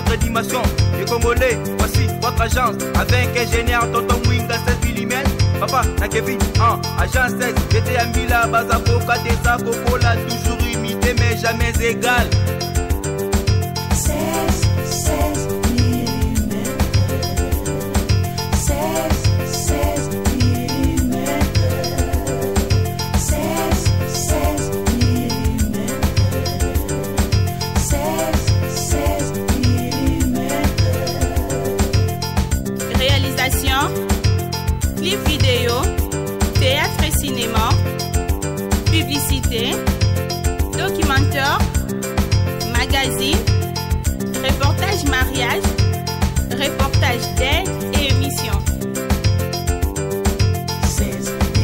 notre dimension. Les Congolais, voici votre agence. Avec ingénieur Tonton Mwinga 16 mm. Papa, na Kevin, agence 16. J'étais à Mila, Bazako, Kadesa, Kokola, toujours imité mais jamais égal. 16 mm. 16 mm. 16 mm. 16 mm. Réalisation, clip vidéo, théâtre et cinéma, publicité, documentaire, magazine, reportage mariage, reportage d'aide et émission. 16 mm.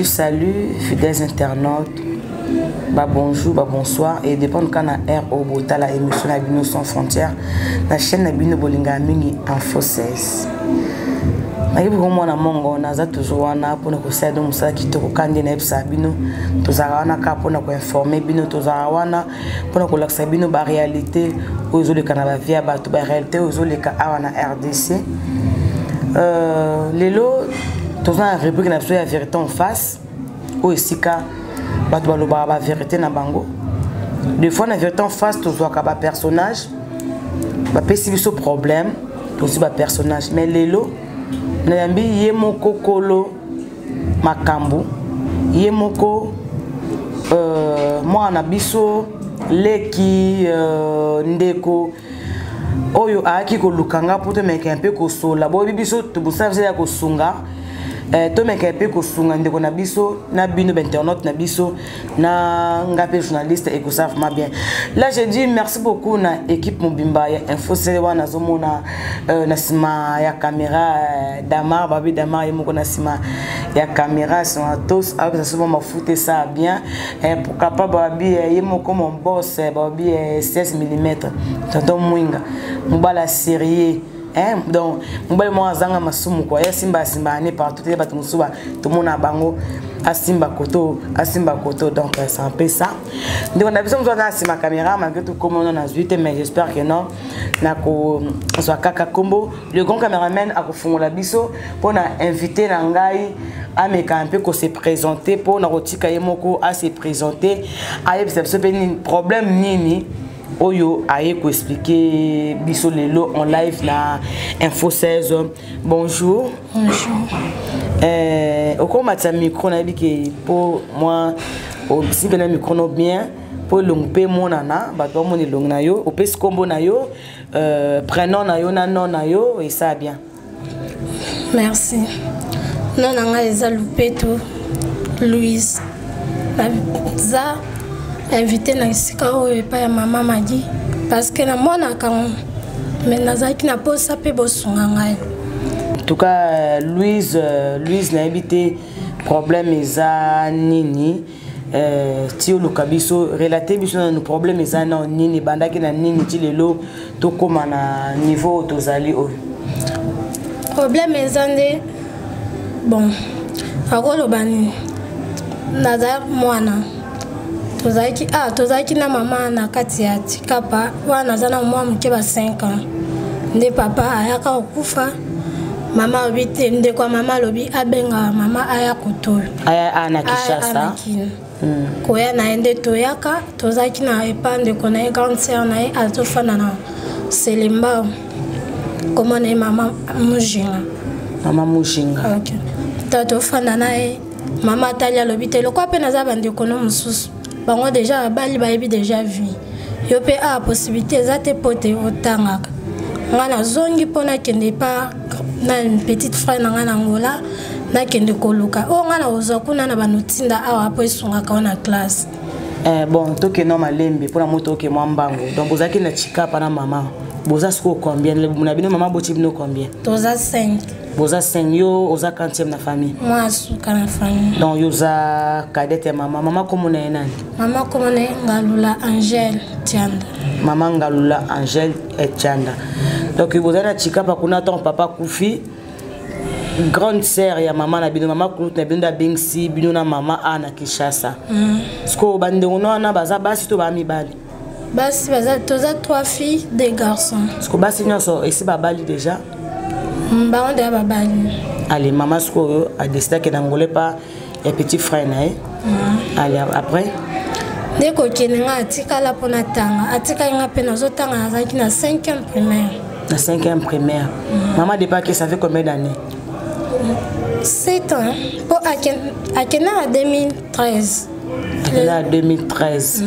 Salut, fidèles internautes. Bonjour, bonsoir et dépend quand na air au bota la émission la Bino sans frontières. La chaîne na Bino Bolinga Mingi Info 16. Na yibu komo na mongo naza toujours wana pona ko saido musala kitoko kandi na ebisa bino tozara wana ka pona ko informer bino tozara wana pona ko laksa bino ba réalité ozo le kana ba via ba to ba réalité ozo le ka awana RDC. Lelo tozana rubrique na so ya vérité en face o esika bato baloba ba vérité na bango. Des fois na vérité en face tozo ka ba personnage ba pesi biso problème tozo ba personnage mais lelo Nayambi yemoko kolo makambu yemoko mwana biso leki ndeko oyo aki kolukanga poto meka mpe kosola bo biso tobusavise ya kosunga to meka mpe kosunga ndeko na biso na bino internaute na biso na ngape journaliste et que ça va bien. Là je dis merci beaucoup na équipe Mobimba ya Info Selewa na zomona na sima ya caméra Damar babi Damar yemoko na sima ya caméra sont tous avec ça souvent mafuté ça bien pour capable babi yemoko mon boss babi 16 mm tonton Mwinga mbala sérieux. Donc mobali moi zanga masumu kwa ya simba ne partout les bato musuba tout monde a bango asimba koto donc c'est un peu ça. Donc on a besoin de sur ma caméra malgré tout comme on a zuite mais j'espère que non na ko soit kaka kombo le grand caméraman a ko fongola biso pour na inviter na ngai a meka un peu ko se présenter pour na rotika yemoko a se présenter a yebisa problème nini Oyo aye ko expliquer biso lelo en live na Info 16. Bonjour. Bonjour. Au combat micro na biki pour moi au si bien micro no bien pour longpe monana ba to moni long na yo au pes combo na yo prénom na yo na non na yo et ça bien. Merci. Non nga ezalupeto Louise. Za invité na sika oyo pa ya mama Madi parce que na mona quand mais nazaki na posa pe bosunga ngai. En tout cas Louise n'a invité problème eza nini tio lukabiso relater biso na nos problèmes eza na nini bandaki na nini ti lelo to koma na niveau tozali oyo problème eza nde bon akolo bani naza mwana tozaki na mama na kati ya tikapa wana zana mwa mke ba 5 ans nde papa ayaka okufa mama obite nde kwa mama lobi abenga mama aya koto aya na Kishasa koya na ende toyaka tozaki na epande kona e grande sœur na e azofana na Selemba comment na mama Mujinga OK tato fana na e mama talia lobite lokwa pe na za bande kono mususu bango déjà bali bayebi déjà vu yo pe a possibilité za te pote otangaka ngana zongi pona kende pa na petite frère na ngana ngola na kende koluka o ngana ozakuna na banotinda awa po esungaka na classe bon toke no malembe pona moto ke mwambango donc bozaki na chikapa na mama boza siko combien na bino mama boti bino combien toza 5 boza 5 yo oza 40e na famille moi suka na famille donc yo za cadette mama comment na nani mama comment na Ngalula Angel Tianda mama Ngalula Angel et Tianda donc boza na chikapa kuna ton papa kufi grande sœur ya maman na bino maman Kulutu na bino da bengsi bino na maman Ana Kishasa. Sko bande ona baza basi to ba mibali. Basi baza toza 3 filles, 2 garçons. Sko basi nyonso esi babali déjà. Ba on de babali. Allez maman sko a décidé que n'angolait pas les petits frères na. Allez après dès que kenga atika la pona tanga atika nga pe nazo tanga azaki na 5e primaire. La 5e primaire. Maman depuis que ça fait combien d'années? 7 ans. Pour Akena en 2013. Akena en 2013.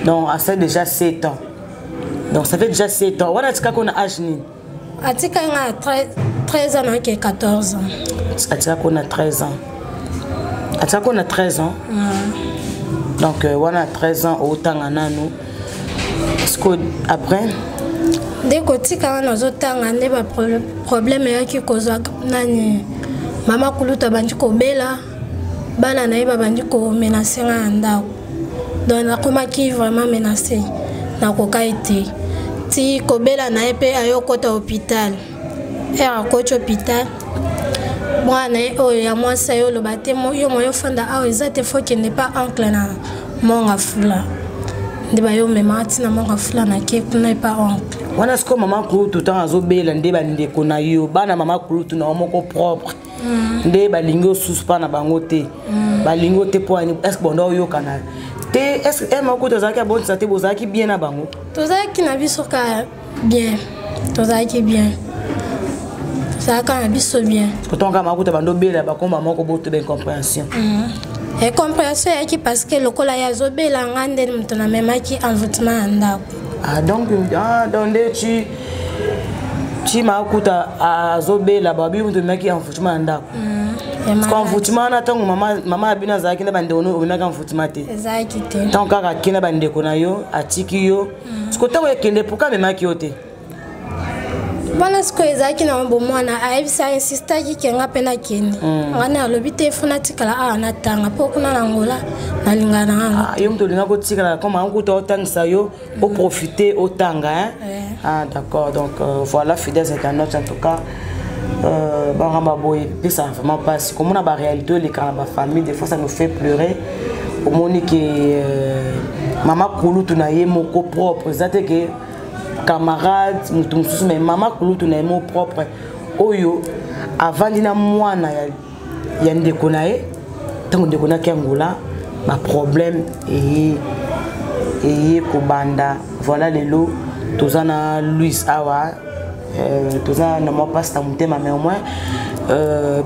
Donc, ça fait déjà 7 ans. Donc, ça fait déjà 7 ans. On a dit qu'on a âge ni? Atika a 13 ans, qui 14 ans. Atika qu'on a 13 ans. Atika qu'on a 13 ans. Donc, on a 13 ans autant en nous. Est-ce qu'après? Dès que tu as un problème, il y a nani Maman Kulutu bandi ko bela bana na iba bandi ko menacer anda. Donc na koma ki vraiment menacé na ko kaité. Ti ko bela na epé ayo kota hôpital. Era ko hôpital. Mwana o ya mwasa yo lo batemo yo moyo fanda awo ezate fo ki n'est pas oncle na monga fula. Ndeba yo memati na monga fula na ke kuna pas oncle. Wana sko maman Kulutu tout temps azobela ndeba ndeko na yo bana maman Kulutu na moko propre. Nde balingo suspa na bango te. Balingo te po ani est-ce bon yo kana. Te est-ce que mako tozaki bon santé bozaki bien na bango. Tozaki na biso ka bien. Tozaki bien. Tozaka na biso bien. Pourtant ka mako tabando bela ba komba moko boto ben compréhension. Et compréhension yaki parce que lokola ya zobela ngande mtu na memaki envoûtement ndako. Ah donc tu m'as écouté à Zobé la babi ou de mec en foutement ndako. Quand foutement na tango maman abina zaki na bande ono obina kan foutement te. Zaki te. Tant kaka kina bande kona yo atiki yo. Skota we kende pourquoi me maki yote. Bana sko ezaki na mbo mwana aibisa insista ki kenga pena kende. Ngana lobite funa tikala a na tanga pokuna na ngola na lingana nga. Ah yo mto linga ko tikala comme an ko to tangisa yo au profiter au tanga hein. Ah d'accord donc voilà fidèles internautes en tout cas Baramba boy puis ça vraiment passe comme on a la réalité les cas la famille des fois ça nous fait pleurer au monique maman Kulutu na ye moko propre c'est que camarade mutu mususu mais maman Kulutu na ye moko propre oyo avant dina mwana ya ndeko na ye tango ndeko na kengola ba problème et kobanda voilà les lots tozana Louis awa tozana na mo pasta mutema mais au moins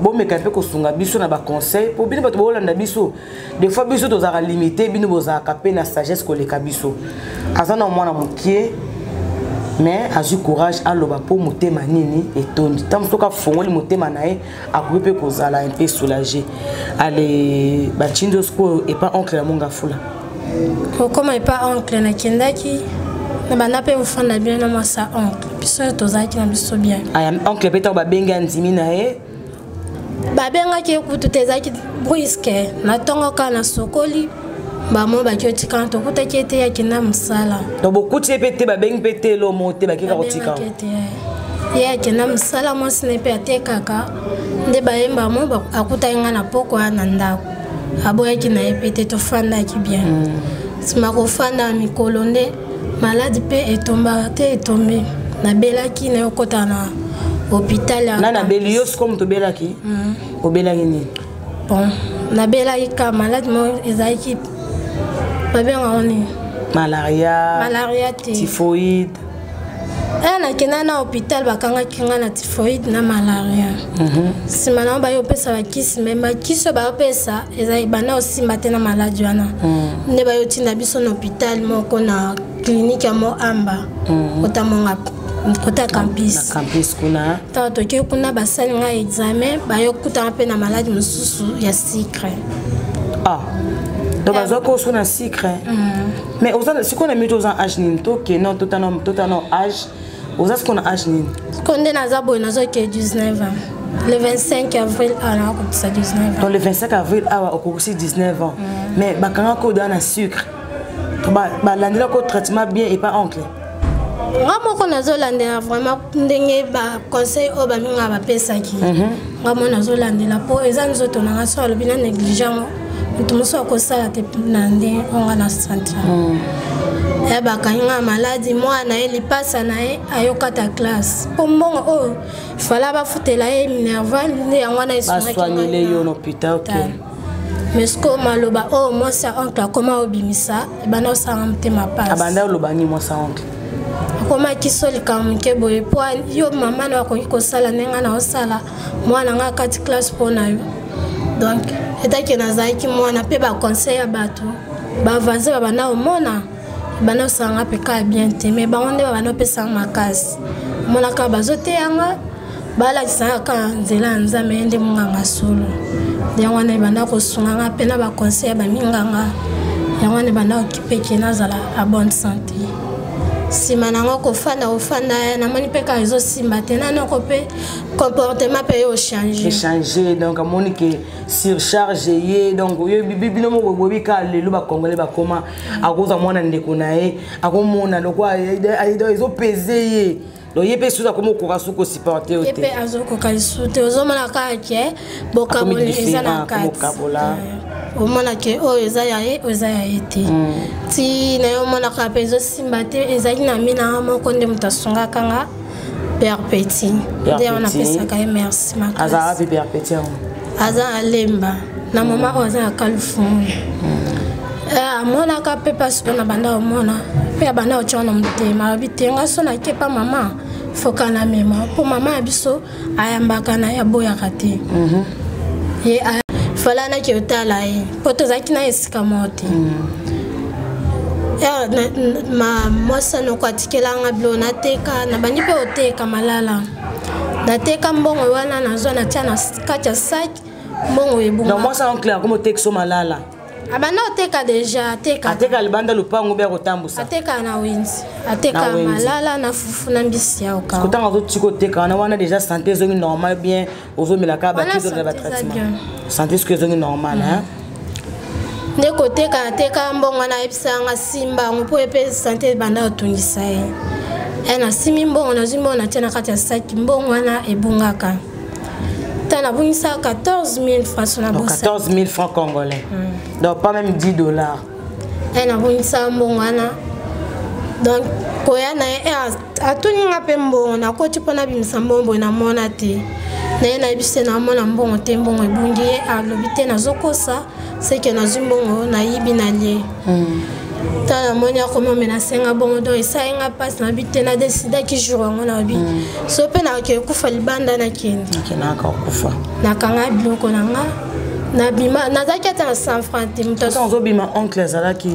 bon mais quand ko sunga biso na ba conseil pour bino bato bolanda biso des fois biso tozaka limité bino bozaka pe na sagesse ko leka biso azana au moins na mukie mais azu courage aloba po mutema nini etondi tam soka fongoli mutema nae akupe ko zala un peu soulagé allez ba chindo sko et pas oncle la monga fula comment et pas oncle na kendaki na bana pe ufanda bien na masa oncle biso tozaki na biso bien aya oncle pe to ba benga ndimi na ye ba benga ki kutu tezaki brusque na tongo kana sokoli ba mo ba kyoti kanto kutaki ete ya kina msala to bokuti pe te ba bengi pe te lo mo te ba kika kotika ya kina msala mo snepe atekaka nde ba yemba mo akuta nga na poko na ndako aboya kina epete to fanda ki bien sima ko fanda mikolo nde malade pe etomba te etombe na belaki na yokota na hôpital na belios comme to belaki o belaki ni bon na belaki ka malade mo ezaki babenga oni malaria te typhoïde na kena na hôpital bakanga kinga na typhoïde na malaria sima na ba yopesa bakisi memba kiso ba yopesa ezai bana aussi matena maladie wana ne ba yotinda biso na hôpital moko na clinique mo amba otamonga kota campus kuna tato ke kuna basali nga examen ba yokuta pe na maladie mususu ya sucre donc bazoko sona sucre mais aux si qu'on a mis aux âge ni to que non totalement âge aux âge qu'on a âge ni konde na zabo na zo ke 19 ans le 25 avril alors comme ça 19 ans donc le 25 avril au aussi 19 ans mais bakanga ko dans sucre ba landela ko traitement bien et pas oncle nga moko nazolandela vraiment ndenge baconseil oyo baminga bapesaki nga mo nazolandela mpo eza nzoto nanga so alobi na négligent moto mosusu akosala te na nde onga na centre ya bakangi nga maladi mwana ye lipasa na ye ayokata classe mpo mbongo oyo fala bafutela ye minerval nde yango wana esoanile yo na hôpital mais siko maloba oyo mwasi ya oncle akoma obimisa ebanda osanga motema pasi abanda oloba nini mwasi ya oncle akomaki so likambo moke boye po yo mama na bakoki kosala ndenge na osala mwana nga akati classe mpo na yo donc etaki nazalaki mwana mpe baconseil ya bato bavase babanda omona banda osanga mpe kaka bien te mais bango nde babanda opesanga makasi omonaka bazoteyanga balakisanga kaka nzela ya nzambe ye nde monganga solo yango wana ebanda kosunganga mpe na baconseil ya baminganga yango wana ebanda okipeke nazala a bonne santé nsima nango kofanda ofanda namoni mpe kaka ezosimba te nanoko mpe comportement mpe ye ochange donc amoni ke surcharge ye donc yo bino moko boyebi kaka lelo bacongolais bakoma akozwa mwana ndeko na ye akomona lokwa ezopese ye donc ye mpe susu akoma okoka suki osupporte yo te ye mpe azokoka lisu te ozomona kaka ke bokaboli eza na kati omonake oyo eza ya ye oyo eza ya ye te ti na yo omonaka mpe ezosimba te ezali na minanga moko nde moto asungaka nga père petit nde yango napesaka ye merci makasi azala mpe père petit yango aza alemba na mama oyo aza na kalufungu amonaka mpe mpasi mpo na banda omona mpe abanda otya na motema abi te nga so nakepa mama foka na mema mpo mama ya biso ayambaka na ye aboyaka te ye falanaki otala ye mpo tozalaki na esika moko te mwasi noko atikelanga bilo nateka nabandi mpe oteka malala nateka mbongo wana nazwa natia na kati ya saki mbongo ebunga donc mwasi oncle akomi oteka so malala abanda oteka deja ateka libanda lupango mpe akotambusa ateka na wenzi ateka malala na fufu na mbisi ya okawa kotanga ozotika oteka wana wana déjà santé ezongi normal bien ozomelaka bakristo na batraitement santé soki ezongi normal nde koteka nateka mbongo wana ayebisanga simbango mpo epe santé ebanda otungisa ye nasimi mbongo nazwi mbongo natia na kati ya saki mbongo wana ebungaka ta nabungisa 14 000 francs na bosa 14 000 francs congolais donc pas même 10 dollars nabungisa mbongo wana donc koya na ye atuninga mpe mbongo nakoti mpo nabimisa mbongo boye namona te na ye nayebisi namona mbongo te mbongo ebungi ye alobi te nazokosa seke nazwi mbongo nayibi na lie tala namoni akomome nasenga bongo donc esayenga mpasi nabi te nadesidaki jour yango nabi so mpe nakee kufa libanda nakende nakanga biloko nanga nabima nazalaki ata na 100 francs te ozobima oncle azalaki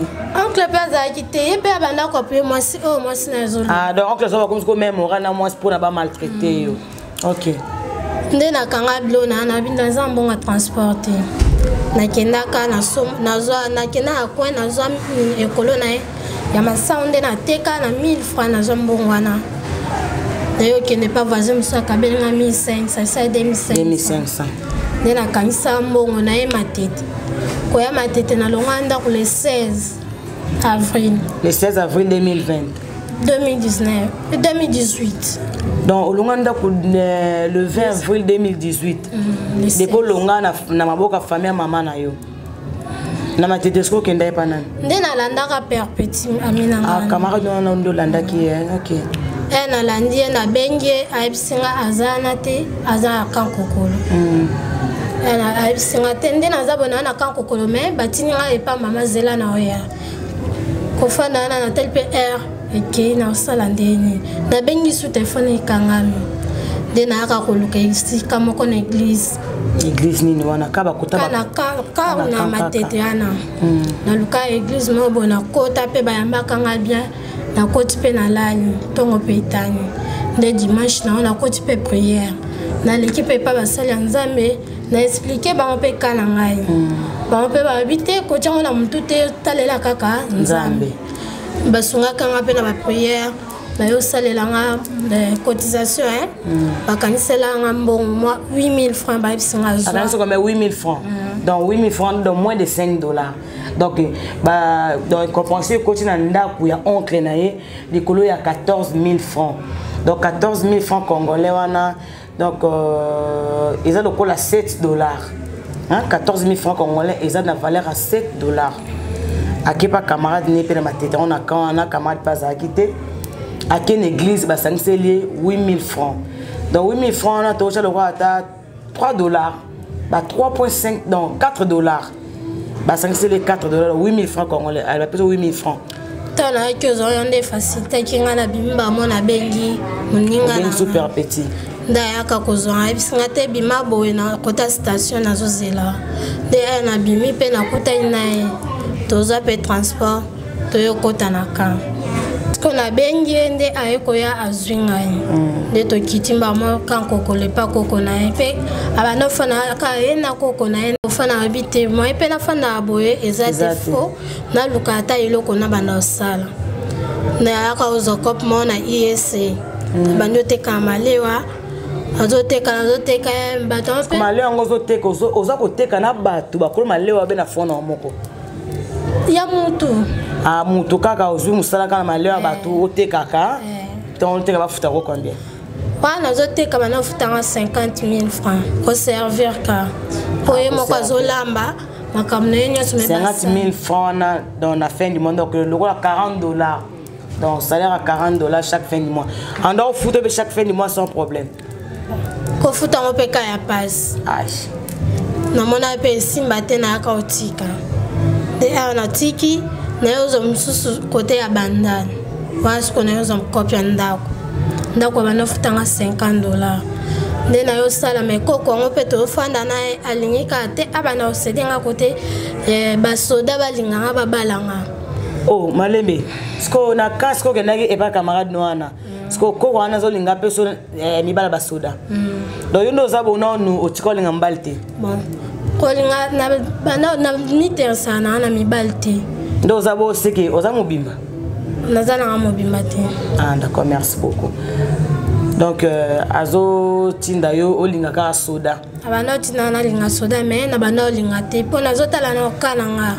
oncle mpe azalaki te ye mpe abandako ape mwasi oyo mwasi na ezoloba donc oncle azoba komisi komemora na mwasi mpona bamaltraite yo ok nde nakanga bilo nabi naza mbongo ya transport te nakendaka nakenda coin nazwa ekolo na ye ya masao nde nateka na 1000 francs nazwa mbongo wana nayokende pa voisin mosusu akabelinga 1500 esa 2500 nde nakangisa mbongo na ye matete koya matete nalonga ndako le 16 avril 2020 2018 donc olonga ndako le 20 avril 2018 depuis olonga na maboka famille ya mama na yo na matete siko okenda ye pa nani nde nalandaka père petit aminanga camarade wana nde olandaki ye ok nalandi ye nabengi ye ayebisinga azana te aza na kankokolo ayebisinga te nde naza bona na kankokolo me batininga epa mama zela na oya kofanda wana natali mpe aire ekei naosala ndeni nabengi su telefone ekangami nde nayaka koluka esika moko na église nini wana kaba na matete wana naluka église moko boye nakota mpe bayambakanga bien nakoti mpe nalali ntongo mpe etani nde dimanche nango nakoti mpe prière naleki mpe epa basali ya nzambe naexplike bango mpe ka na ngai bango mpe bayebi te kotiango na motu te talela kaka nzambe basungaka nga mpe na baprière nayosalelanga cotisation bakangiselanga mbongo 8000 francs bayebisinga azwa 8000 francs donc 8000 francs donc moins de 5 dollars Donc compensé côté na ndaku ya oncle na ye likolo ya 14 000 francs. Donc 14 000 francs congolais wana. Donc ils ont le coût à 7 dollars. Hein? 14 000 francs congolais, ils ont la valeur à 7 dollars. À qui pas camarade n'est pas ma tête, on a quand on a camarade pas à quitter. À qui une église, bah ça c'est 8 000 francs. Donc 8 000 francs, on a touché le roi à 3 dollars. Bah 3,5, donc 4 dollars. Bah ça c'est les 4 dollars, 8 000 francs congolais. Elle va payer 8 000 francs. Tant que vous avez des facilités qui ont la bimba, mon abengi, mon ninga. Super petit. Dayaka kozwa ebisinga te bima boye na kota station nazozela de na bimi pe na kota inae toza pe transport toyo kota na ka kona bengi nde ayekoya azwinga nde to kitimba mo kan kokole pa kokona pe abano fana ka ena kokona ena fana habite mo pe na fana boye ezate fo na lukata iloko na bana osala na aka ozokop mo na IEC bando te kamalewa azoteka bato pe malewa ngozoteka oza koteka na bato bakolo malewa be na fona moko ya mutu mutu kaka ozwi musala kana malewa bato otekaka donc oteka bafuta ko combien wana azoteka bana ofutanga 50 000 francs au servir ka oye moko azolamba makambo na ye nyonso 50 000 francs dans la fin du mois donc le roi 40 dollars. Donc salaire à 40 dollars chaque fin du mois. En dehors foot chaque fin du mois sans problème. Ko futa mo pe ka ya passe. Aïe. Na mona pe simba te na ka otika. De ana tiki na yozo msusu côté ya bandana. Parce qu'on a yozo copie ndako. Ndako bana futanga 50 dollars. De na yo sala me koko ngo pe to fanda na alingika te abana osedenga côté basoda balinga ba balanga. Oh malembe. Sko na kasko kenaki e pa camarade noana. Sko ko wana zo linga peso mibala basoda. Donc yondo zabo na nu otikolinga mbalte. Bon. Ko linga na miter sana na mibalte. Ndo zabo seke oza mobimba. Nazana mobimba te. Ah d'accord, merci beaucoup. Donc azo tinda yo olinga ka soda. Abana tinda na linga soda mais na bana olinga te po nazota la na kananga.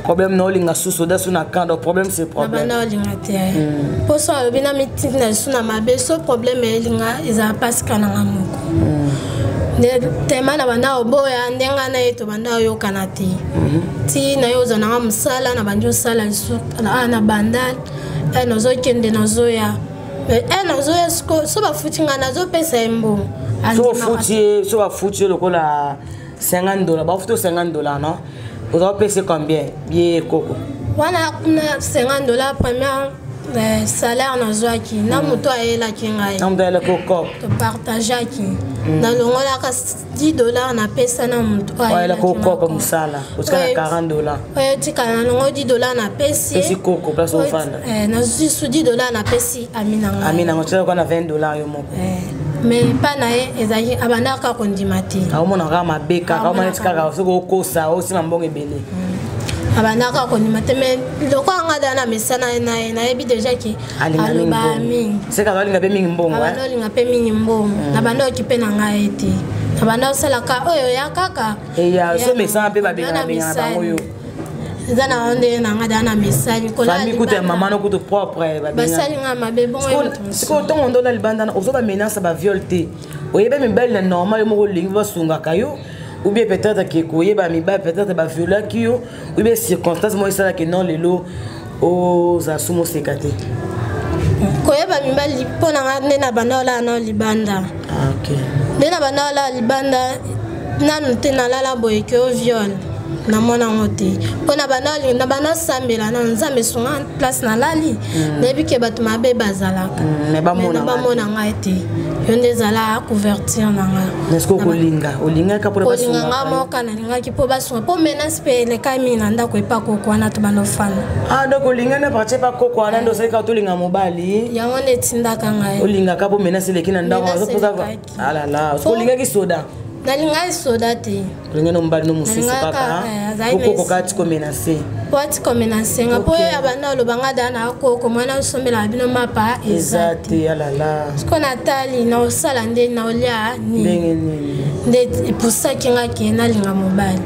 Problème no linga sous soda sous na kan donc problème c'est problème. Na bana olinga te. Po so bina mitinda suna mabe so problème elinga eza pas kananga moko. Tema na bana oboya ndenga na eto banda yo kanate. Ti na yo zana musala na banjo sala su na bandal nozo kende nozo ya. Nozo so ba futinga nazo pesa embo. So va foutre le cola 50 dollars. Bah foutre 50 dollars non. Vous avez payé combien? Bien coco. Wana 50 dollars première salaire nazo aki na muto ayela kinga. Na muto ayela coco. To partager ki. Na longola ka 10 dollars na pesa na muto ayela coco comme ça là. Parce que 40 dollars. Ouais, tu kana longo 10 dollars na pesi. Pesi coco place au fanda. Na sous 10 dollars na pesi aminanga. Aminanga tu as 20 dollars yo moko. Mais pas nae ezaki abanaka kondimati. Aomona kama beka kama netika soko kosa aussi mambonge belé. Abanaka kondimati mais loko anga dana mesana na ebi déjà ki aloba mingi. C'est ka balinga pe mingi mbongo. Abanolinga pe mingi mbongo. Na bando okipe na nga ete. Na bando sala ka oyo ya kaka. Ya so mesana pe babenga na bango yo. Zana onde na nga dana mesani kola. Famille koute maman no koute propre babenga. Basali nga mabe bon. Siko to ondo na libanda ozo ba menace ba violté. Oyeba mi belle normal mo lingi ba sunga kayo. Ou bien peut-être que koyeba mi ba peut-être ba violer kiyo. Ou bien circonstance mo isala que non lelo o za sumo sekate. Koyeba mi ba lipona nga na banola na libanda. Ah OK. Nena banola libanda nanu te na lala boye ke o viol. Na mona ngote pona banali na bana sambela na nzambe sunga place na lali nebi ke bato mabe bazalaka ne ba mona ngaite yonde zala couverture nanga nesko olinga ka pour basunga olinga moka na linga ki po basunga po menace pe le kamina ndako epa kokwa na to banofana donc olinga na partie pa kokwa na ndo seka to linga mobali ya wonde tindaka ngai olinga ka po menace le kina ndako zo poza ala la olinga ki soda nalinga soda te olinga no mbali no mususu papa koko kati ko menacer wati comme na senga po ya bana lo banga dana ko ko mwana sombela bino mapa ezati alala ko na tali na osala nde na olia ni nde pour ça kinga kena linga mobile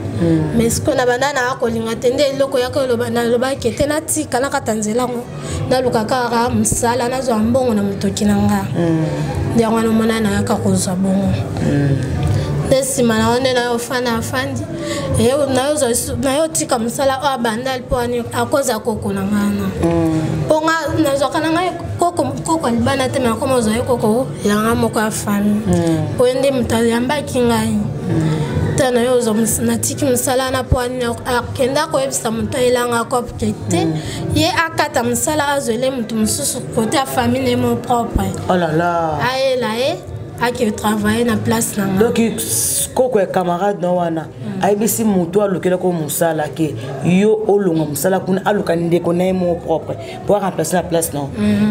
mais ko na bana na ko linga tende loko yako lo bana lo ba kete na tika na katanzela ngo na lukaka ka msala na zo mbongo na mutoki nanga nde ngwana mona na yaka ko zo bongo desi mana onde na ofana afandi na yo tika msala o bandal po ani akoza koko na ngana ponga na zokana ngai koko libana te na koma zo koko yanga moko afami po ende mtali ambaki ngai tana yo zo na tiki msala na po ani akenda ko ebisa mtailanga ko pete ye akata msala azole mtu msusu kote afami ne mon propre oh là là aela qui travaille na place na donc koko camarade na wana aibisi mutu alukela ko musala ke yo olonga musala kuna aluka ndeko na mo propre pour remplacer la place non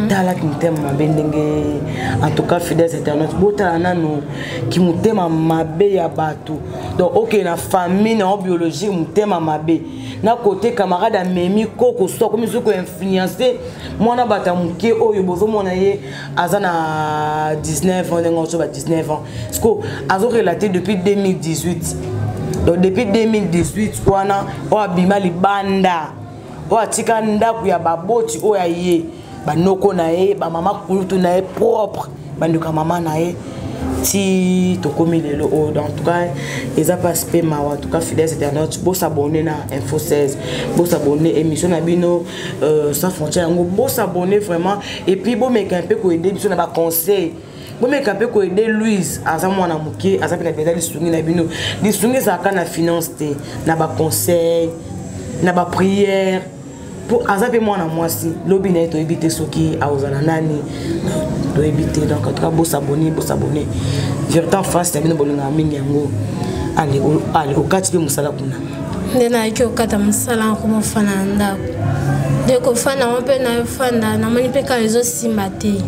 dala ki mutema mabendenge en tout cas fidèles internautes bota nanu ki mutema mabe ya batu donc OK na famille na biologie mutema mabe na côté camarade amemi koko so comme zo ko influencer mwana bata muke oyo bozo mona ye azana 19 ans 19 ans parce que azo relaté depuis 2018 donc depuis 2018 wana o abima libanda o atika ndaku ya baboti o ye banoko na ye ba mama kulutu na ye propre banduka mama na ye si to komi lelo o en tout cas ils a pas spé ma en tout cas fidèles internautes beau s'abonner na Info 16 beau s'abonner émission na bino sans frontières ngo beau s'abonner vraiment et puis beau mec un peu ko aider biso na ba conseil beau mec un peu ko aider Louise aza mwana muke aza pena pena lisungi na bino lisungi za kana finance te na ba conseil na ba prière pour azape mwana mwasi lobi na to éviter soki aozana nani to éviter donc en tout cas beau s'abonner vertant face ya bino bolinga mingi yango allez au kati de musala kuna ndena iki okata musala ko mofana ndako de ko fana mpe na fanda na moni pe ka ezo simate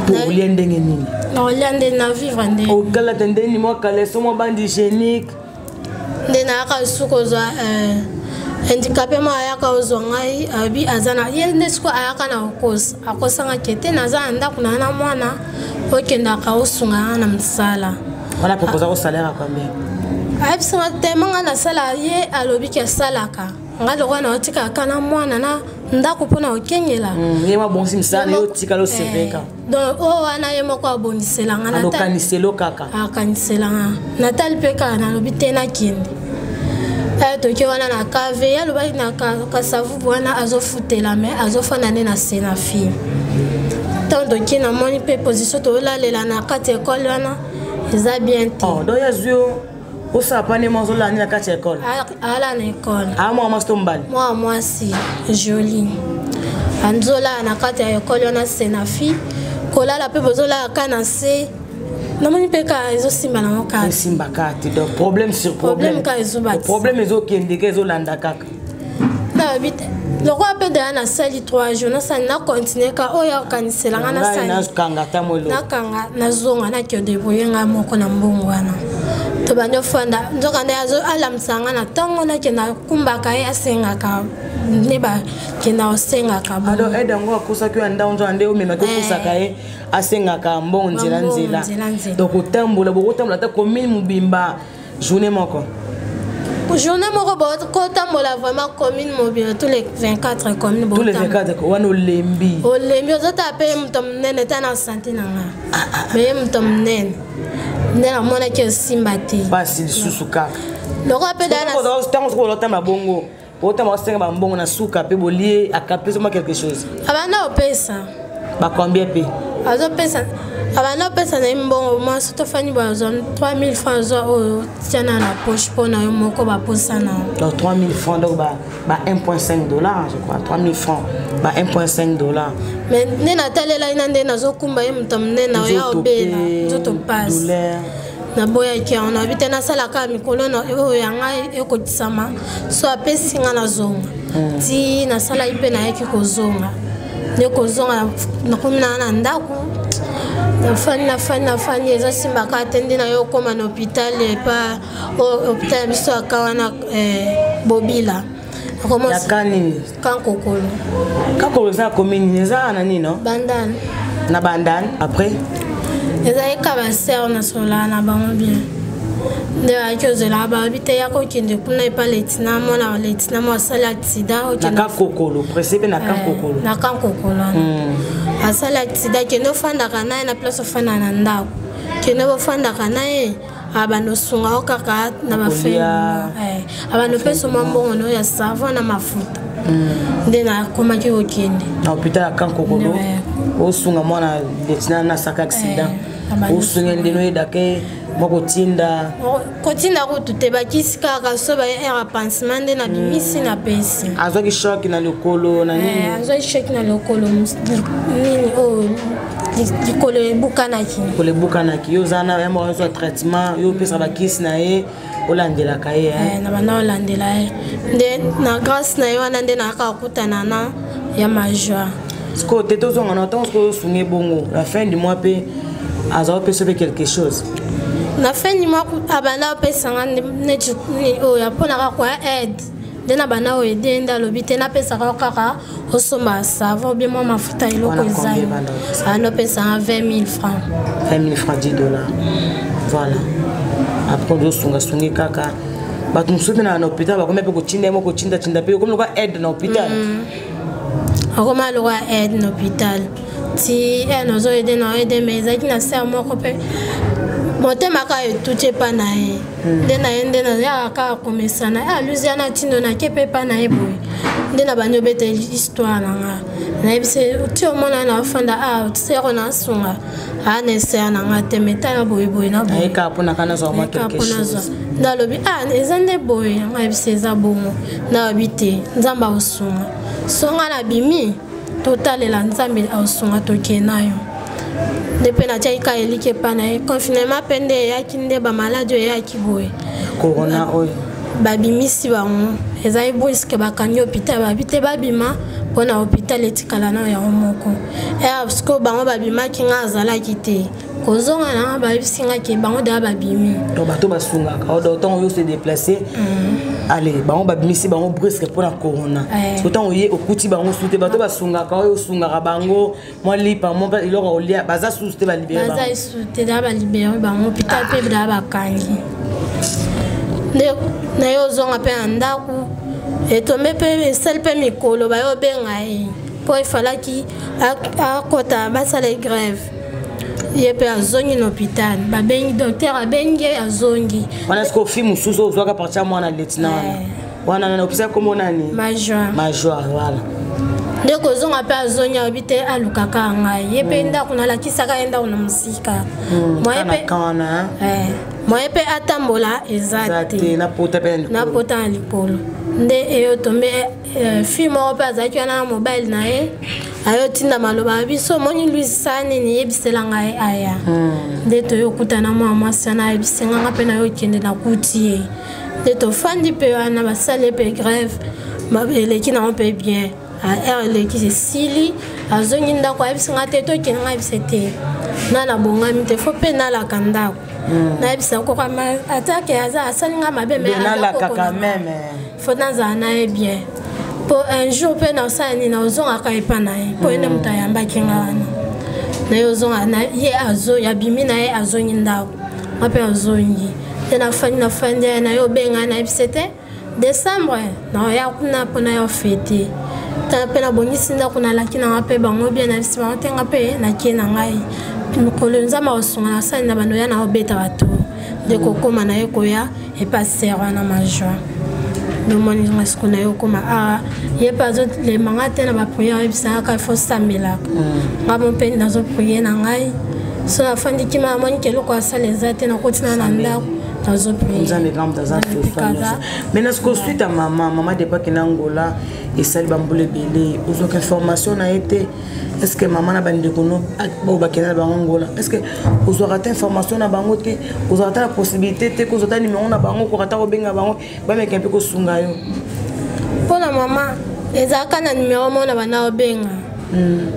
pour liendenge nini na liende na vivre nde o kala tende ni mo kala somo bandi hygiénique ndena ka suko za handicapé ma ayaka ozongai abi azana yende siko ayaka na okosa akosanga kete naza ndako na mwana okenda ka osunga na msala on a proposé au salaire combien absanga temanga na sala ye alobi ke salaka ngalo wana otika kana mwana na ndako pona okengela ye ma bonsi msala yo tika lo seveka donc o wana ye moko abonisela ngana ta kaniselo kaka akanisela natal peka na lobi tena kindi toki wana na kave ya loba na kasavu wana azofutela mais azofana ne na senafi tant doki na moni pe position to lalela na kati école wana eza bien te oh do yazio o sa pa ne mazo la ni na kati école ala na école moi masto mbali moi si joli anzola na kati ya école wana senafi kolala pe bozola kana se non mais peka ezo simba na mokati simba kati donc problème sur problème ka ezo bati problème ezo kendeke ezo landa kaka na bite le roi pe de na sali 3 jours na sa na continuer ka oya kanisela na sali na kanga tamolo na kanga na zonga na kyo deboyenga moko na mbongo wana to banyo fanda nzoka nda azo alamsanga na tongo na kena kumbaka ya senga ka neba kena osenga ka bo ado edango akosa kyo anda onzo ande o mema ko kusaka e asenga ka mbongo nzela donc otambola bokotambola ta commune mubimba journée moko journée moko bokotambola vraiment commune mobile tous les 24 communes tous les 24 wana olembi ozota pe mtom nene tana santé nanga mais mtom nene ndena mona ke simba te basi lisusu kaka loko pe dana tango ko lotamba bongo otamba osenga ba mbongo na suka pe bolie akape soma quelque chose abana opesa ba combien pe azo pesa abana pesa na mbongo moi surtout fani ba 3000 francs zo tiana na poche pona yo moko ba posa na donc 3000 francs donc ba 1.5 dollars je crois 3000 francs ba 1.5 dollars mais nena talela ina ndena zo kumba ye mtam nena ya obela zoto passe na boya ki on habite na sala ka mikolo na o yanga ekotisama so apesinga na zonga ti na sala ipe na yaki kozonga ne kozonga na komina na ndako na fani eza simba ka atende na yo koma na hôpital pa hôpital biso akawana bobila ya kani Kankokolo. Kankokolo ça commune ça na nini non? Bandane. Na bandane après. Ezali ka ba sœur na sola na bango bien. Nde akozela ba habite ya ko kende kuna epa letina mona letina mo sala accident na Kankokolo précipé na Kankokolo. Na Kankokolo. Asala accident kende fanda kana na place fanda na ndako. Kende bo fanda kana abano sunga okaka na mafema abano peso mambo no ya savon na mafuta ndena koma ki okende na hôpital ya Kankokolo osunga mwana letina na saka accident osunga ndeno edake moko tinda kotinda ko tuteba kisika ka so ba era pansement ndena bimisi na pesi azoki shock na lokolo na nini azoki shock na lokolo nini likolo ebukanaki likolo ebukanaki yo zana ya mo so traitement yo pesa ba kisi na ye olandela kaye na bana olandela nde na grâce na yo wana nde na akakutana na ya major sko teto zonga na temps ko sunge bongo la fin du mois pe azo pesa quelque chose na fin du mois abana pesa ngane o ya pona kwa aide dena bana o ede nda lobite na pesa kaka osomba savon bien moi mafuta iloko ezali ano pesa 20 000 francs 20 000 francs $10 voilà après on sunga sungi kaka batu musubi na hôpital ba komepe ko tinda mo ko tinda pe comme quoi aide na hôpital akoma lo aide na hôpital ti eno zo ede na ede mais ezaki na ser moko pe motema ka etuche pa na ye ndena yende na ya ka komesana a Luziana tindo na kepe pa na ye boy ndena banyo bete histoire nga na ebise ti omona na fanda a tsero na sunga a ne ser na ngate meta boy na boy e ka pona kana zo ma quelque chose na lobi a ezande boy nga ebise za bongo na bite nzamba osunga songa na bimi total la nzambe osunga tokenayo depuis na tchaika elike pana confinement pende ya kinde ba maladie ya kiboye corona oyo babimisi bango ezai brisque bakanyo hôpital babite babima pona hôpital etikala na ya moko parce que bango babima kinga azala kite kozonga na babisinga ke bango da babimi to bato basunga ka autant yo se déplacer allez bango babimisi bango brisque pona corona autant oye okuti bango sute bato basunga ka yo sunga ka bango moi lipa mon il aura olia baza sute ba libérer baza sute da ba libérer bango hôpital pe da bakangi na yo zonga pe andaku etombe pe sel pe mikolo ba yo benga po ifalaki akota basala grève yepe azongi na hôpital babengi docteur abengi azongi wana sko fi mususu ozwaka partir mwana letina wana na hôpital komo nani major voilà ndeko zonga pe azongi abite alukaka ngai yepe ndako na lakisaka enda na musika moyepe kana moyepe atambola ezate na pota likolo nde eyo tombe fi moko pe azalaki wana na mobile na ye ayotinda maloba biso moni luisani ni yebisela ngai aya nde toyokutana mwa mwasi wana ayebisenga mpe nayokende na kuti ye nde tofandi mpe wana basale mpe grève eleki nango mpe bien aere eleki esili azongi ndako ayebisenga te tokende nga yebise te nana bongami te fo mpe nalaka ndako nayebisa kokama atake aza asalinga mabe nalakaka meme fo nazala na ye bien po un jour mpe naosala nini ozongaka epa na ye po ende moto ayambaki nga wana na ye ozonga ye abimi na ye azongi ndako nga mpe azongi te nafandi ye na ye obenga nayebise te décembre naoya kuna mpo na ye ofete tala mpe nabongisi ndako nalaki nanga mpe bango bien nayebisi bango te nga mpe nakie na ngai mokolo nzambe akosunga nasali na bano ya na obeta bato nde kokóma na ye koya epa ser wana major nomoni nga siku na ye okóma awa ye mpe azolemanga te na bapriere ayebisangaka ifo sambelaka nga mo mpe nazoprie na ngai so nafandiki ma amoni keloko asala eza te nakotina na ndako maintenant ce que suite à maman débat qui n'angola et ça lui bambole belé aux autres informations na été est-ce que maman na bande kono ba bakena bangola est-ce que aux autres informations na bangote aux autres la possibilité te aux autres numéro na bango ko rata ko benga bango ba meka un peu ko sunga yo pour la maman ezaka na numéro mona bana obenga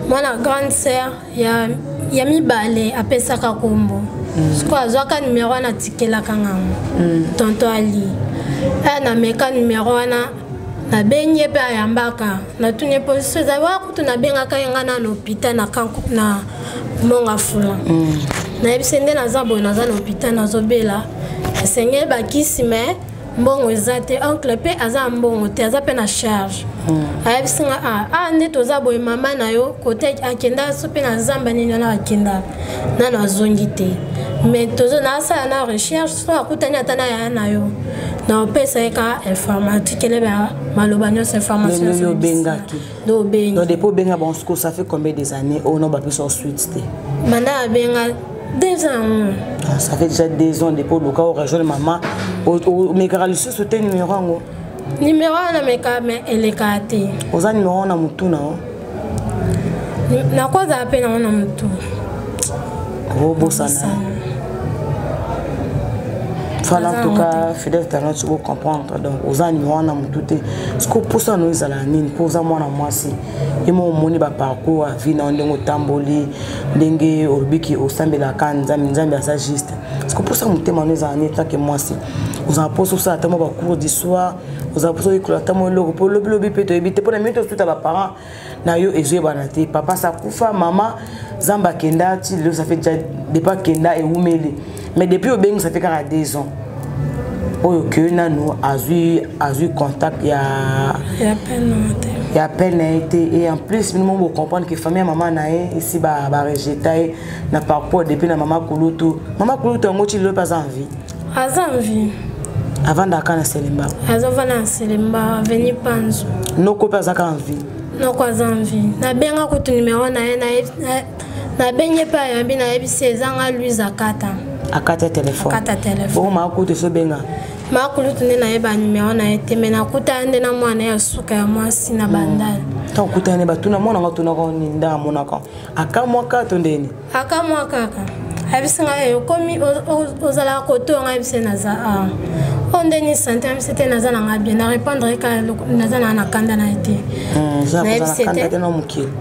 mwana grande sœur ya mibale apesaka kombo siko azwaka numéro wana atikelaka ngango tonto ali na meka numéro wana na benye pe ayambaka na tunye position za wakutu na benga kayanga na l'hôpital na kanku na monga fula na ebisende na zabo na za l'hôpital na zobela sengel bakisi me mbongo ezate oncle pe aza mbongo te aza pe na charge ayebisinga nde toza boye mama na yo kote akenda so pe na zamba nini na akenda na azongi te mais tozo na sala na recherche so akutani ata na ya na yo na opesa eka informatique le ba maloba nyonso information yo bengaki do benga donc depuis benga bon ça fait combien des années on ba plus en suite te manda benga 2 ans. Ça fait déjà 2 ans depuis le cas où rejoindre maman mais car le soutien numéro 1 numéro 1 mais quand même elle est catée aux numéro na mutu na na quoi ça appelle na mutu Bossana. Fala en tout cas, fidèle talent, tu peux comprendre. Donc, aux animaux, on a tout. Ce que pour ça, nous allons pour ça, moi, si. Et mon moni ba parcours, vie dans le tamboli, dengue, orbiki, au sambe la canne, zambi, ça juste. Ce que pour ça, nous témoignons en état que moi, si. Vous en posez ça, tellement de cours d'histoire, vous en posez que tellement de logo, pour le lobby, peut éviter pour les mettre tout à la parent. Na yo et banate papa ça kufa maman zamba kenda ti le ça fait déjà depuis kenda et oumeli mais depuis au beng ça fait 2 ans oyo que nano a eu contact il y a peine été et en plus nous on comprendre que famille maman na ici ba rejeter na parcours depuis na maman kulutu ngo ti le pas envie avant d'aka na Selemba venir Panzo no ko pas envie non quoi envie na benga ko numéro na benye pa yambi na yebisi ezanga Louise akata téléphone bon ma ko te so benga ma ko lutune na yeba numéro na ete mena kuta ande na mwana ya suka ya mwasi na bandala tant kuta ne batuna mwana ngatuna ko ninda mona ko akamwa ka to ndeni akamwa kaka abisinga yo komi ozala ko to ngabise na za on deni santé c'était na za na bien na répondre ka na za na kanda na été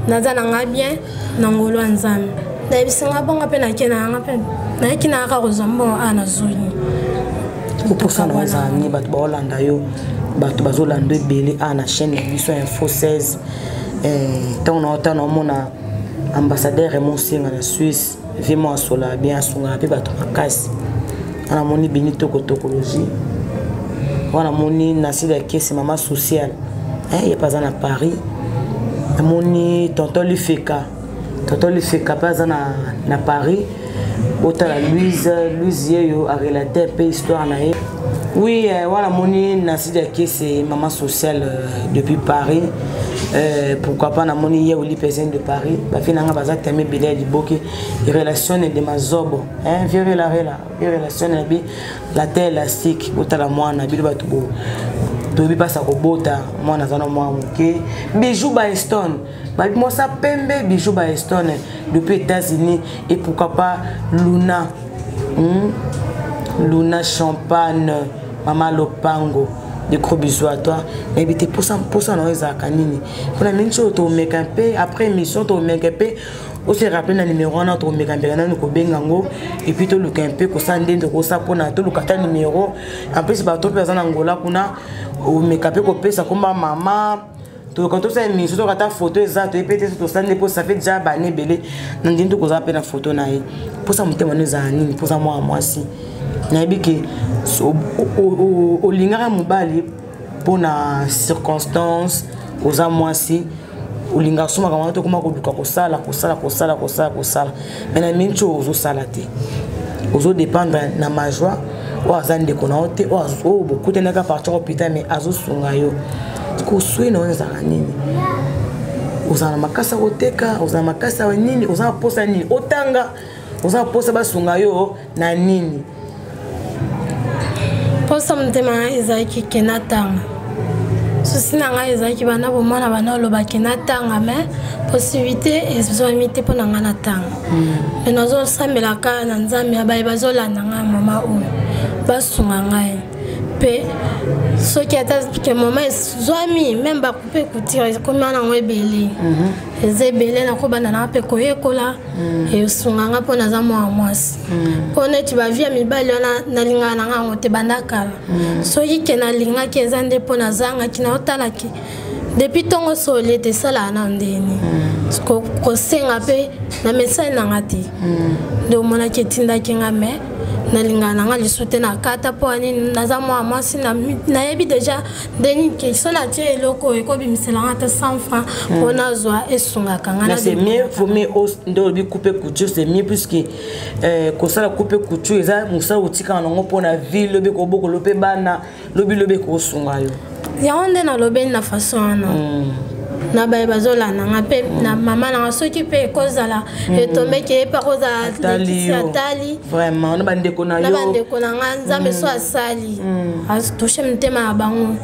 na za na bien na ngolo nzambe na bisinga bonga pe na kena ngape na kina ka rozombo ana zoni pour ça na za ni bat ba Hollanda yo bat bazolanda belé ana chaîne émission info 16 tant on mona ambassadeur Raymond Singa na Suisse vraiment sola bien sunga pe bat makasi ana moni Benito Kotokologie on a moni nasida kesi mama sociale il y a pas à Paris moni tonton Lifeka pas na Paris autant la Louise yo a relaté un peu histoire na oui voilà moni nasida kesi mama sociale depuis Paris pourquoi pas na moni ya oli personne de Paris ba finanga baza teme bilé liboki relation de mazobo vieux relation bi la terre élastique botala mwana bilu batu bo tobi pasa ko bota mwana zana mwa muke bijou ba Eston ba mo sa pembe bijou ba Eston depuis États-Unis et pourquoi pas Luna Champagne Mama Lopango de gros bisous à toi mais c'était pour ça non ça kanini pour la même chose to make un peu après émission to make un peu on se rappelle le numéro on a to make un peu na ko bengango et puis to look un peu ko ça ndende ko ça pona to lukata numéro en plus ba to personne angola kuna o make un peu ko pesa comme maman to quand on ça émission to kata photo exact et peut-être to ça ndé ça fait déjà bané belé ndende ko za pe na photo na ye pour ça mutema ne za nini pour ça moi si naibiki au lingara mobali pour na circonstance aux amoisi au lingara suma kama to kuma ko sala mais na mincho ozo salate ozo dépendre na ma joie o azande konaote o beaucoup de naka partir hôpital mais azo sunga yo ko suina onza nini ozana makasa oteka ozana makasa nini ozana posa nini otanga ozana posa basunga yo na nini posa mtema ezaki kenatanga souci nanga ezaki bana bomana bana loba kenatanga mais possibilité ezomite pona ngana tanga mais nazo sambela ka na nzambe abaye bazolanda nga mama oyo basunga ngai pe soki ata ke mama ezwami même bakupe couture ekomi nango ebele eza ebele nakobanda nanga mpe koyekola esunganga mpo naza mwana mwasi mpo neti bavia mibali wana nalingaka nanga yango te banda kala soki ke nalingaki eza nde mpo nazangaki naotalaki depuis ntongo soli ete esalaka na ndeni kosenga mpe na mesani nanga te nde omonaki etindaki nga me nalingaka nanga lisu te nakata mpo anini naza mwana mwasi nayebi deja ndeni ke so natie eloko oyo ekobimiselanga te 100 francs mpo nazwa esungaka nga c'est mieux faut mieux nde olobi coupe couture c'est mieux puisque kosala coupe couture eza mosala otikaka nango mpo na vie lobi kobokolo mpe bana lobi kosunga yo yango nde nalobeli na façon wana na baye bazolanda nga mpe na mama nanga soki mpe ekozala etomeki ye mpe akozala letisi atali na bandeko na nga nzambe so asali atouche mitema na bango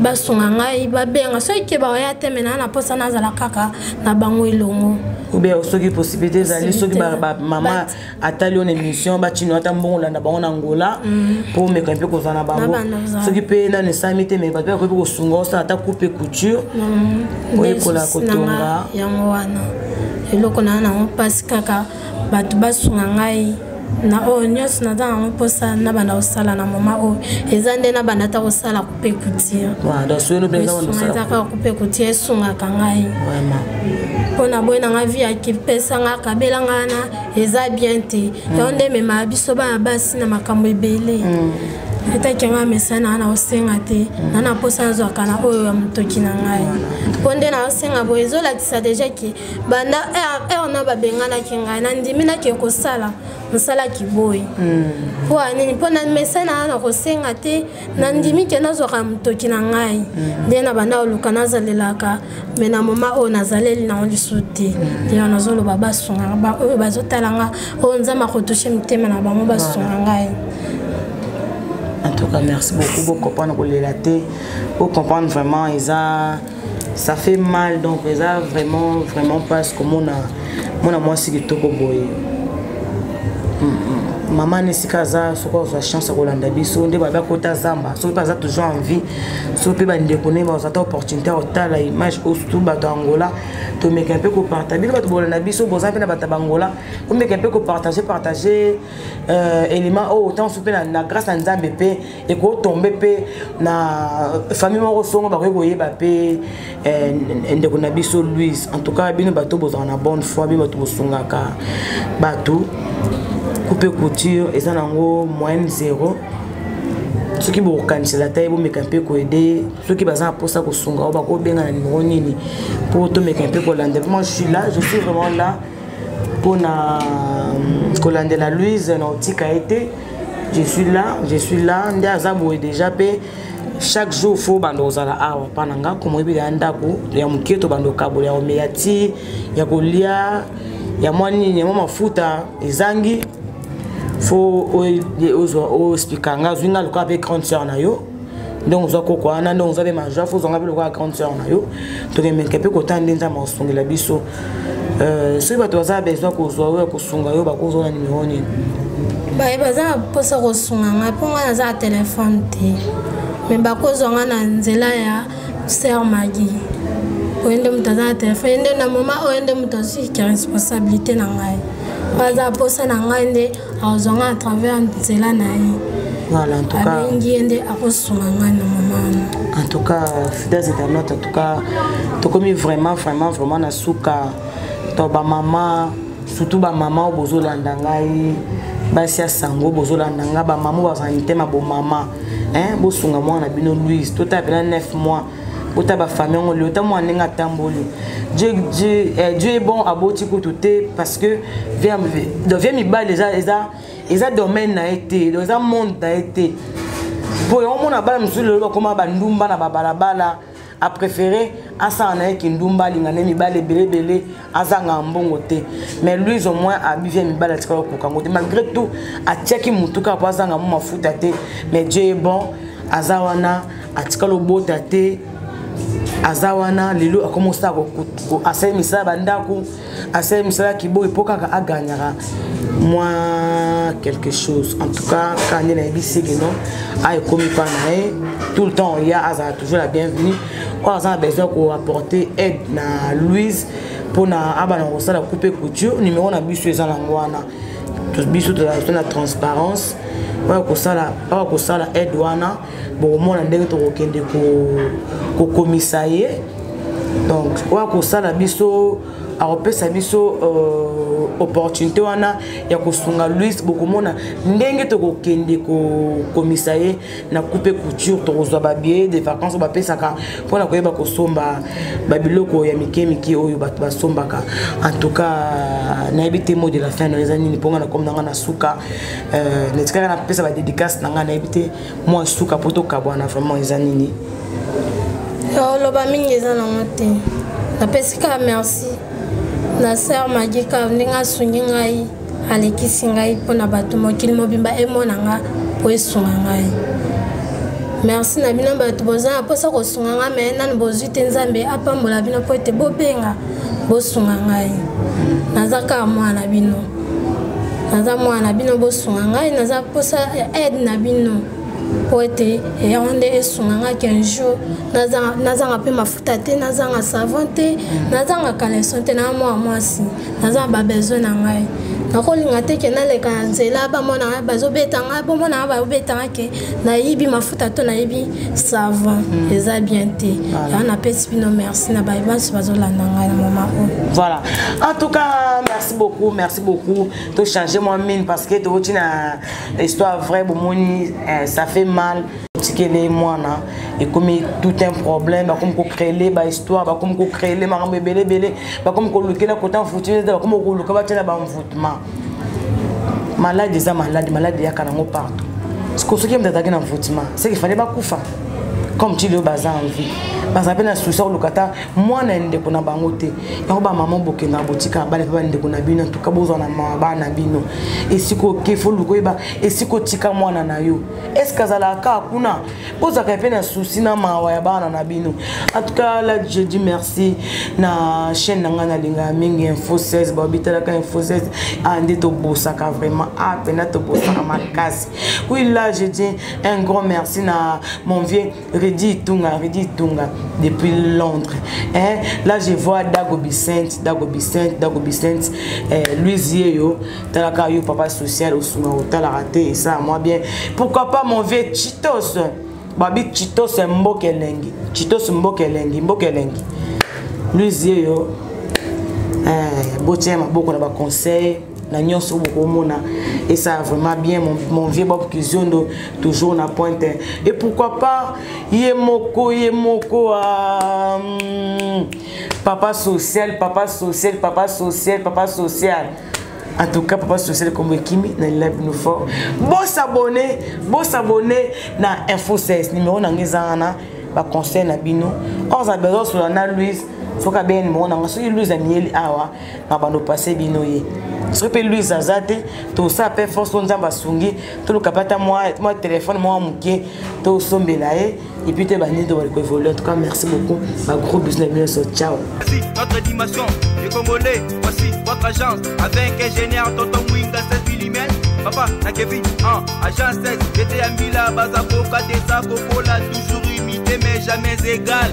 basunga ngai babenga soki baoya te mena na mposa nazala kaka na bango elongo oubien soki possibilité ezali soki mama atali ona émission batino ata mbongo olanda bango na ngola mpo meka mpe kozala na bango soki mpe nano esami te me bato mpe akoki kosunga osala ata coupe couture oyekola kotonga yango wana eloko na nango mpasi kaka bato basunga ngai na oyo nyonso naza nango mposa nabanda kosala na moma oyo eza nde nabanda ata kosala coupe couture ezaka coupe couture esungaka ngai mpo na boye nanga vi akipesanga kabelanga wana eza bien te yango nde memaka biso bana basi na makambo ebele etaki nga mesana nanga na osenga te nga na mposa nazwaka na oyo ya motoki na ngai mpo nde na osenga boye ezolakisa deja ke banda ere na babenganaki ngai nandimi nake kosala mosalaki boye mpo anini mpo na mesana nanga na kosenga te nandimi ke nazwaka motoki na ngai nde na banda oluka nazalelaka me na moma oyo nazaleli nango lisu te ndeyo nazoloba basunganga oyo bazotalanga oyo nzambe akotushe mitema na bango basunga ngai. En tout cas, merci beaucoup pour comprendre pour comprendre vraiment, ça fait mal, donc vraiment pas ce que moi c'est que tout boy. Maman nesikaza soko za chance kolanda biso nde baba kota zamba so pas toujours envie so pe ba ndekone ba za opportunité otala image au surtout bato Angola to meka un peu ko partager bato bolanda biso boza pe na bato Angola ko meka un peu ko partager élément autant so pe na grâce à nzambe pe et ko tomber pe na famille mo songo ba ko yeba pe ndekona biso Louise en tout cas bino bato boza na bonne foi bi bato bosungaka bato coupe couture et ça nango moyenne 0 ceux qui vont canceller la taille vont me camper ko aider ceux qui bazan pour ça ko sunga ba ko benga na numéro nini pour to me camper ko lande moi je suis là je suis vraiment là pour na ko lande la Louise nautica été je suis là ndaza boy déjà pe chaque jour faut bando zala awa pananga comme ebi ndako ya muketo bando kabola ya meyati ya kolia ya mwani ya mafuta ezangi faut au spikanga zwinga loka avec grande sœur na yo donc zo ko kwana donc zo be major faut zonga be loka grande sœur na yo to ke menke pe ko tande nza ma osungela biso so ba to za besoin ko zo ko sunga yo ba ko zo na numéro ni ba e baza posa ko sunga nga ponga na za téléphone te mais ba ko zonga na nzela ya sœur Maggie oende mutaza téléphone ende na mama oende mutazi ki responsabilité na ngai baza posa na ngai nde azonga à travers nzela na ye voilà en tout cas abengi ende akosunga ngai na mama en tout cas fidèles internautes en tout cas to komi vraiment na suka to ba mama surtout ba mama bozolanda ngai basi ya sango bozolanda nga ba mama bazanite ma bo mama bosunga mwana bino Louise tota pena 9 mois ota ba famille on le temps nenga tamboli Dieu est bon à boti koute parce que vient mi ba déjà eza domaine na été dans un monde na été pour on a ba msulu lo koma ba ndumba na babalabala a préféré asa na ki ndumba lingane mi ba lebele azanga mbongo te mais lui au moins a bivie mi ba la tika ko kango te malgré tout a tiaki mutuka pa azanga mo mafuta te mais Dieu est bon azawana a tika lo bota te azawana lelo a commencé à essayer misala bandako essayer misala kibo epoka ka aganyara moi quelque chose en tout cas quand il est ici non a commis pas tout le temps il y a toujours la bienvenue on a besoin pour apporter aide na Louise pour na abana osala couper couture numéro na biso ezala ngwana tous biso de la transparence ko sala aide wana bon moi ndenge to kokende ko commissariat donc ko sala biso a biso opportunité wana ya kosunga Louise bokomona ndenge to kokende ko commissariat na couper couture to kozwa ba billet de vacances ba pesaka pona koyeba ko somba ba biloko ya miki oyo bato basombaka en tout cas na ebité mot de la fin les années ni ponga na comme na suka netika na pesa ba dédicace na ngana ebité moi suka poto kabwana vraiment les années ni lo ba mingi za na mote na pesika merci na sœur Magika ndinga sungi ngai alekisi ngai pona bato mokili mobimba emona nga po esunga ngai merci na bino bato boza posa ko sunga nga me nani bozite nzambe apambola bino po ete bobenga bosunga ngai nazaka mwana bino naza mwana bino bosunga ngai naza posa aide na bino po ete eyonde esunga nga 15 jours nazanga pe mafuta te nazanga savon te nazanga caleçon te na mwa mwasi nazanga ba besoin na ngai nakolinga te ke naleka na nzela bamona ngai bazobeta ngai bomona ngai babeta ngai ke nayibi mafuta to nayibi savon eza bien te ya napesi bino merci na bayebansi bazolanda ngai na moma oyo voilà en tout cas merci beaucoup to changer moi mine parce que to tina histoire vraie bomoni ça fait mal tikele mwana et comme tout un problème comme ko créer ba histoire ba comme ko créer les marambe belé ba comme ko lokela ko tan foutu ba comme ko loka ba tena ba mvoutement malade za malade ya kana ngo partout ce que ce qui me d'attaquer dans mvoutement c'est qu'il fallait ba kufa comme tu le bazar en vie parce que na souci lokata moi na ndeko na bango te ya ba maman boke na botika ba le ba ndeko na bino en tout cas bozo na ba na bino et siko ke fo luko ba et siko tika mwana na yo est-ce que zala ka kuna boza ka pe na souci na mawa ya bana na bino en tout cas là je dis merci na chaîne na ngana linga mingi info 16 ba bitala ka info 16 ande to bosaka vraiment a pena to bosaka makasi oui là je dis un grand merci na mon vieux Redi Tunga depuis Londres. Hein? Là, je vois Dago Bicent, Louise Yeyo, Talaka yo papa social au Suma, Tala raté, et ça, moi bien. Pourquoi pas mon vieux Chitos? Babi Chitos Mbokelengi. Louise Yeyo, Botiema, beaucoup de conseils. Na nyonso bokomona et ça vraiment bien mon vieux Bob Kizondo toujours na pointe et pourquoi pas yemoko papa social en tout cas papa social comme Kimi na live nous fort bon s'abonner na info 16 numéro na ngezana ba conseil na bino on a besoin sur na Louise soka ben mo na ngaso Louise amieli awa na bando passer bino ye ce que Louise azate tout ça peut force on zamba sungi tout le capata moi téléphone moi muké tout sombela et puis te bani de voler en tout cas merci beaucoup ma gros business ciao. Voici notre dimension du Congolais, voici votre agence avec ingénieur Tonton Winga 7 mm papa na Kevin agence 16 j'étais à Mila Bazako Kadesa Kokola toujours imité mais jamais égal.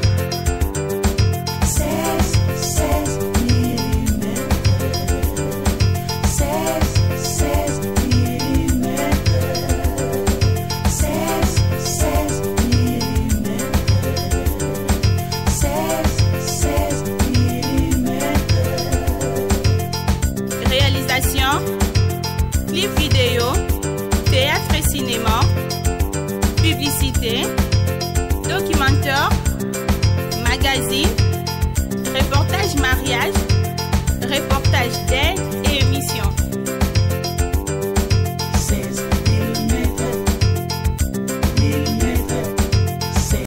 Clip vidéo, théâtre et cinéma, publicité, documentaire, magazine,